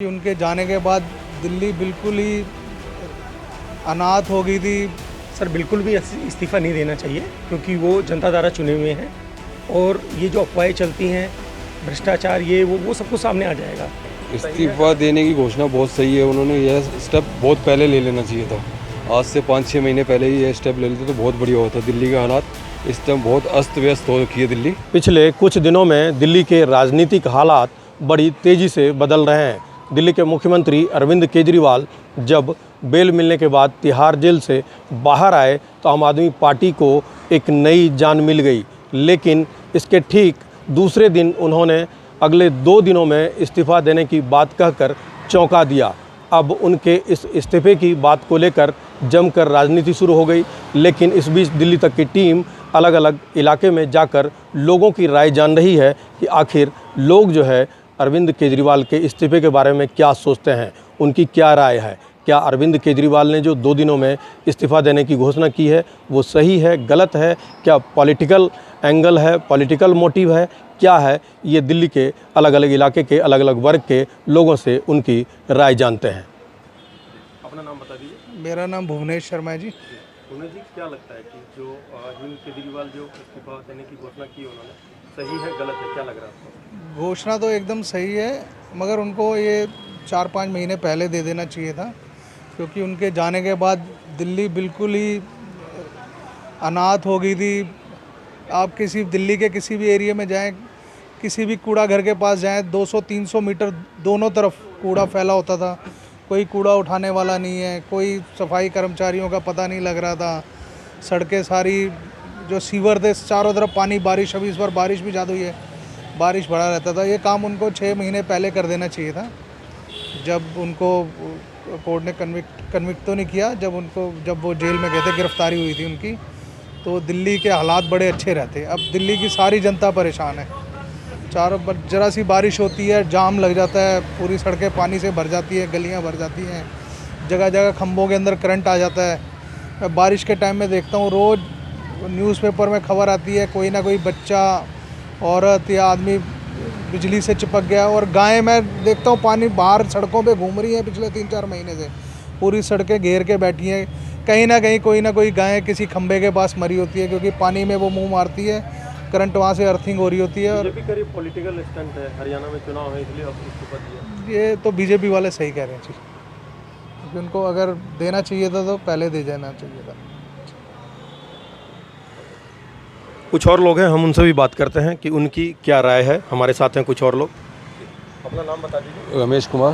उनके जाने के बाद दिल्ली बिल्कुल ही अनाथ हो गई थी। सर बिल्कुल भी इस्तीफ़ा नहीं देना चाहिए क्योंकि वो जनता द्वारा चुने हुए हैं और ये जो अफवाहें चलती हैं भ्रष्टाचार ये वो सब कुछ सामने आ जाएगा। इस्तीफा देने की घोषणा बहुत सही है। उन्होंने यह स्टेप बहुत पहले ले लेना चाहिए था। आज से 5-6 महीने पहले ही यह स्टेप ले लेते तो बहुत बढ़िया होता। दिल्ली के हालात इस टाइम बहुत अस्त व्यस्त हो रखी है दिल्ली। पिछले कुछ दिनों में दिल्ली के राजनीतिक हालात बड़ी तेज़ी से बदल रहे हैं। दिल्ली के मुख्यमंत्री अरविंद केजरीवाल जब बेल मिलने के बाद तिहाड़ जेल से बाहर आए तो आम आदमी पार्टी को एक नई जान मिल गई, लेकिन इसके ठीक दूसरे दिन उन्होंने अगले 2 दिनों में इस्तीफ़ा देने की बात कहकर चौंका दिया। अब उनके इस इस्तीफे की बात को लेकर जमकर राजनीति शुरू हो गई, लेकिन इस बीच दिल्ली तक की टीम अलग अलग इलाके में जाकर लोगों की राय जान रही है कि आखिर लोग जो है अरविंद केजरीवाल के इस्तीफे के बारे में क्या सोचते हैं, उनकी क्या राय है। क्या अरविंद केजरीवाल ने जो 2 दिनों में इस्तीफ़ा देने की घोषणा की है वो सही है, गलत है, क्या पॉलिटिकल एंगल है, पॉलिटिकल मोटिव है, क्या है, ये दिल्ली के अलग अलग इलाके के अलग अलग वर्ग के लोगों से उनकी राय जानते हैं। अपना नाम बता दीजिए। मेरा नाम भुवनेश शर्मा है जी। भुवनेश जी, क्या लगता है कि जो अरविंद केजरीवाल जो इस्तीफा देने की घोषणा की उन्होंने, सही है, गलत है, क्या लग रहा है आपको? घोषणा तो एकदम सही है, मगर उनको ये 4-5 महीने पहले दे देना चाहिए था, क्योंकि उनके जाने के बाद दिल्ली बिल्कुल ही अनाथ हो गई थी। आप किसी दिल्ली के किसी भी एरिया में जाएं, किसी भी कूड़ा घर के पास जाएं, 200-300 मीटर दोनों तरफ कूड़ा फैला होता था। कोई कूड़ा उठाने वाला नहीं है, कोई सफाई कर्मचारियों का पता नहीं लग रहा था। सड़कें सारी जो सीवर थे चारों तरफ पानी, बारिश, अभी इस बार बारिश भी ज़्यादा हुई है, बारिश भरा रहता था। ये काम उनको 6 महीने पहले कर देना चाहिए था। जब उनको कोर्ट ने कन्विक्ट तो नहीं किया, जब वो जेल में गए थे, गिरफ्तारी हुई थी उनकी, तो दिल्ली के हालात बड़े अच्छे रहते। अब दिल्ली की सारी जनता परेशान है। चारों जरा सी बारिश होती है जाम लग जाता है, पूरी सड़कें पानी से भर जाती है, गलियां भर जाती हैं, जगह जगह खंभों के अंदर करंट आ जाता है। मैं बारिश के टाइम में देखता हूँ, रोज़ न्यूज़पेपर में खबर आती है, कोई ना कोई बच्चा, औरत या आदमी बिजली से चिपक गया। और गायें मैं देखता हूँ पानी बाहर सड़कों पे घूम रही हैं पिछले 3-4 महीने से, पूरी सड़कें घेर के बैठी हैं। कहीं ना कहीं कोई ना कोई गाय किसी खंबे के पास मरी होती है, क्योंकि पानी में वो मुंह मारती है, करंट वहाँ से अर्थिंग हो रही होती है। और बीजेपी का पॉलिटिकल स्टंट है, हरियाणा में चुनाव है इसलिए अब इस्तीफा दिया। ये तो बीजेपी वाले सही कह रहे हैं जी, क्योंकि उनको अगर देना चाहिए था तो पहले दे देना चाहिए था। कुछ और लोग हैं, हम उनसे भी बात करते हैं कि उनकी क्या राय है। हमारे साथ हैं कुछ और लोग। अपना नाम बता दीजिए। रमेश कुमार।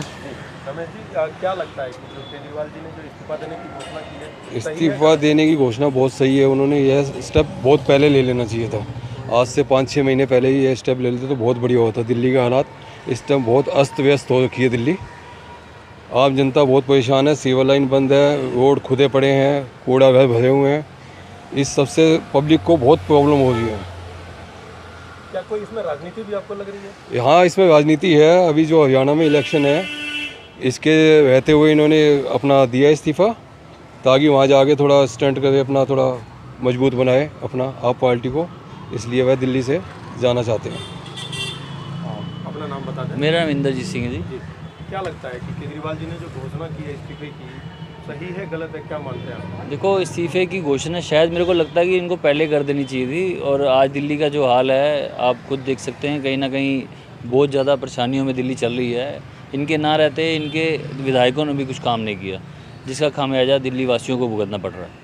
रमेश जी, क्या लगता है कि जो केजरीवाल जी ने जो इस्तीफा देने की घोषणा की है, इस्तीफा देने की घोषणा बहुत सही है। उन्होंने यह स्टेप बहुत पहले ले लेना चाहिए था। आज से 5-6 महीने पहले ही यह स्टेप ले लेते तो बहुत बढ़िया होता। दिल्ली के हालात इस टाइम बहुत अस्त व्यस्त हो रखी है दिल्ली। आम जनता बहुत परेशान है। सिविल लाइन बंद है, रोड खुदे पड़े हैं, कूड़ा घर भरे हुए हैं। इस सबसे पब्लिक को बहुत प्रॉब्लम हो रही है। क्या कोई इसमें राजनीति भी आपको लग रही है? हाँ, इसमें राजनीति है। अभी जो हरियाणा में इलेक्शन है, इसके रहते हुए इन्होंने अपना दिया इस्तीफ़ा ताकि वहाँ जाके थोड़ा स्टंट करे, अपना थोड़ा मजबूत बनाए अपना आप पार्टी को, इसलिए वह दिल्ली से जाना चाहते हैं। अपना नाम बता दें। मेरा नाम इंद्रजीत सिंह है जी। क्या लगता है कि केजरीवाल जी ने जो घोषणा की है इस्तीफे की, सही है, गलत है, क्या मानते हैं आप? देखो, इस्तीफे की घोषणा शायद मेरे को लगता है कि इनको पहले कर देनी चाहिए थी। और आज दिल्ली का जो हाल है आप खुद देख सकते हैं, कहीं ना कहीं बहुत ज़्यादा परेशानियों में दिल्ली चल रही है। इनके ना रहते इनके विधायकों ने भी कुछ काम नहीं किया, जिसका खामियाजा दिल्ली वासियों को भुगतना पड़ रहा है।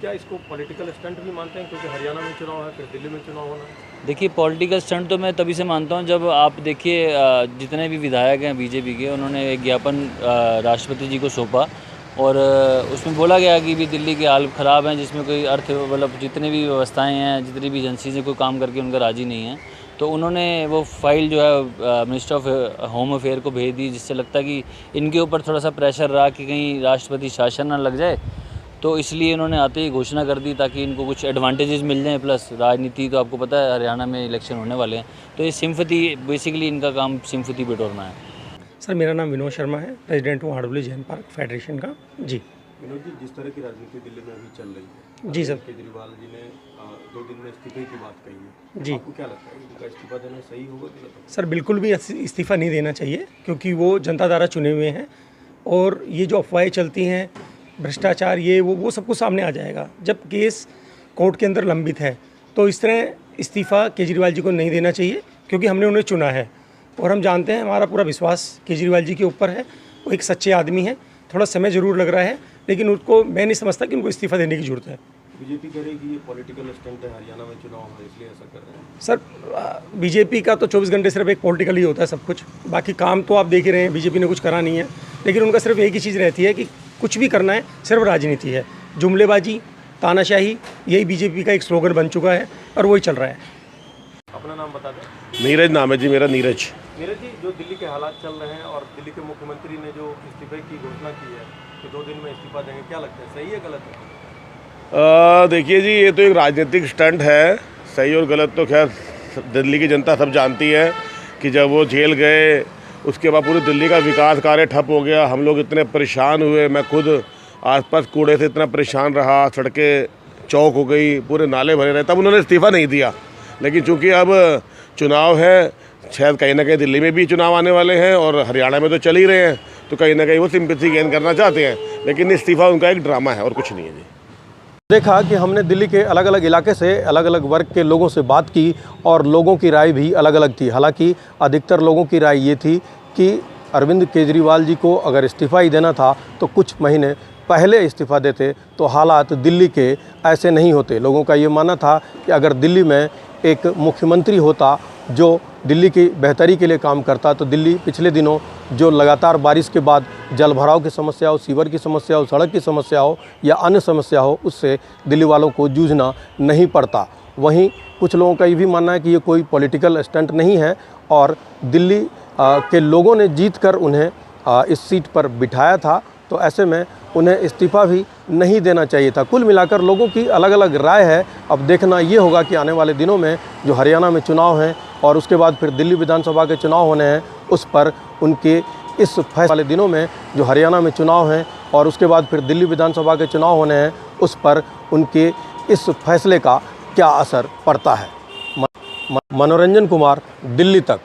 क्या इसको पॉलिटिकल स्टंट भी मानते हैं, क्योंकि हरियाणा में चुनाव है, फिर दिल्ली में चुनाव होना है? देखिए, पॉलिटिकल स्टंट तो मैं तभी से मानता हूं जब आप देखिए जितने भी विधायक हैं बीजेपी के, उन्होंने एक ज्ञापन राष्ट्रपति जी को सौंपा और उसमें बोला गया कि भी दिल्ली के हाल ख़राब हैं, जिसमें कोई अर्थ मतलब जितनी भी व्यवस्थाएं हैं, जितनी भी एजेंसी से कोई काम करके उनका राज़ी नहीं है। तो उन्होंने वो फाइल जो है मिनिस्टर ऑफ होम अफेयर को भेज दी, जिससे लगता है कि इनके ऊपर थोड़ा सा प्रेशर रहा कि कहीं राष्ट्रपति शासन ना लग जाए। तो इसलिए इन्होंने आते ही घोषणा कर दी ताकि इनको कुछ एडवांटेजेस मिल जाएं। प्लस राजनीति तो आपको पता है हरियाणा में इलेक्शन होने वाले हैं, तो ये सिंपैथी, बेसिकली इनका काम सिंपैथी बटोरना है। सर, मेरा नाम विनोद शर्मा है, प्रेसिडेंट हूँ हाड़ौली जैन पार्क फेडरेशन का जी। विनोद जी, जिस तरह की राजनीति दिल्ली में अभी चल रही है, जी सर। केजरीवाल जी ने 2 दिन में इस्तीफे की बात कही है, जी। आपको क्या लगता है उनका इस्तीफा देना सही होगा कि गलत होगा? सर बिल्कुल भी इस्तीफ़ा नहीं देना चाहिए, क्योंकि वो जनता द्वारा चुने हुए हैं और ये जो अफवाहें चलती हैं, भ्रष्टाचार, ये वो सब कुछ सामने आ जाएगा। जब केस कोर्ट के अंदर लंबित है तो इस तरह इस्तीफ़ा केजरीवाल जी को नहीं देना चाहिए, क्योंकि हमने उन्हें चुना है और हम जानते हैं, हमारा पूरा विश्वास केजरीवाल जी के ऊपर है। वो एक सच्चे आदमी हैं। थोड़ा समय ज़रूर लग रहा है, लेकिन उनको, मैं नहीं समझता कि उनको इस्तीफ़ा देने की ज़रूरत है। बीजेपी कह रही है कि ये पॉलिटिकल स्टंट है, हरियाणा में चुनाव है इसलिए ऐसा कर रहे हैं। सर बीजेपी का तो 24 घंटे सिर्फ एक पॉलिटिकल ही होता है सब कुछ, बाकी काम तो आप देख ही रहे हैं, बीजेपी ने कुछ करा नहीं है। लेकिन उनका सिर्फ एक ही चीज़ रहती है कि कुछ भी करना है, सिर्फ राजनीति है, जुमलेबाजी, तानाशाही, यही बीजेपी का एक स्लोगन बन चुका है और वही चल रहा है। अपना नाम बता दें। नीरज नाम है जी मेरा, नीरज। नीरज जी, जो दिल्ली के हालात चल रहे हैं और दिल्ली के मुख्यमंत्री ने जो इस्तीफे की घोषणा की है कि 2 दिन में इस्तीफा देंगे, क्या लगता है, सही है गलत है? देखिए जी, ये तो एक राजनीतिक स्टंट है। सही और गलत तो खैर दिल्ली की जनता सब जानती है कि जब वो जेल गए उसके बाद पूरी दिल्ली का विकास कार्य ठप हो गया। हम लोग इतने परेशान हुए, मैं खुद आसपास कूड़े से इतना परेशान रहा, सड़कें चौक हो गई, पूरे नाले भरे रहे, तब उन्होंने इस्तीफ़ा नहीं दिया। लेकिन चूंकि अब चुनाव है, शायद कहीं ना कहीं दिल्ली में भी चुनाव आने वाले हैं और हरियाणा में तो चल ही रहे हैं, तो कहीं ना कहीं वो सिंपैथी गेन करना चाहते हैं। लेकिन इस्तीफ़ा उनका एक ड्रामा है और कुछ नहीं है जी। देखा कि हमने दिल्ली के अलग अलग इलाके से अलग अलग वर्ग के लोगों से बात की और लोगों की राय भी अलग अलग थी। हालांकि अधिकतर लोगों की राय ये थी कि अरविंद केजरीवाल जी को अगर इस्तीफ़ा ही देना था तो कुछ महीने पहले इस्तीफ़ा देते तो हालात दिल्ली के ऐसे नहीं होते। लोगों का ये मानना था कि अगर दिल्ली में एक मुख्यमंत्री होता जो दिल्ली की बेहतरी के लिए काम करता तो दिल्ली पिछले दिनों जो लगातार बारिश के बाद जल भराव की समस्या हो, सीवर की समस्या हो, सड़क की समस्या हो या अन्य समस्या हो, उससे दिल्ली वालों को जूझना नहीं पड़ता। वहीं कुछ लोगों का ये भी मानना है कि ये कोई पॉलिटिकल स्टंट नहीं है और दिल्ली के लोगों ने जीतकर उन्हें इस सीट पर बिठाया था, तो ऐसे में उन्हें इस्तीफ़ा भी नहीं देना चाहिए था। कुल मिलाकर लोगों की अलग अलग राय है। अब देखना ये होगा कि आने वाले दिनों में जो हरियाणा में चुनाव हैं और उसके बाद फिर दिल्ली विधानसभा के चुनाव होने हैं, उस पर उनके इस फैसले वाले दिनों में जो हरियाणा में चुनाव हैं और उसके बाद फिर दिल्ली विधानसभा के चुनाव होने हैं, उस पर उनके इस फैसले का क्या असर पड़ता है। मनोरंजन कुमार, दिल्ली तक।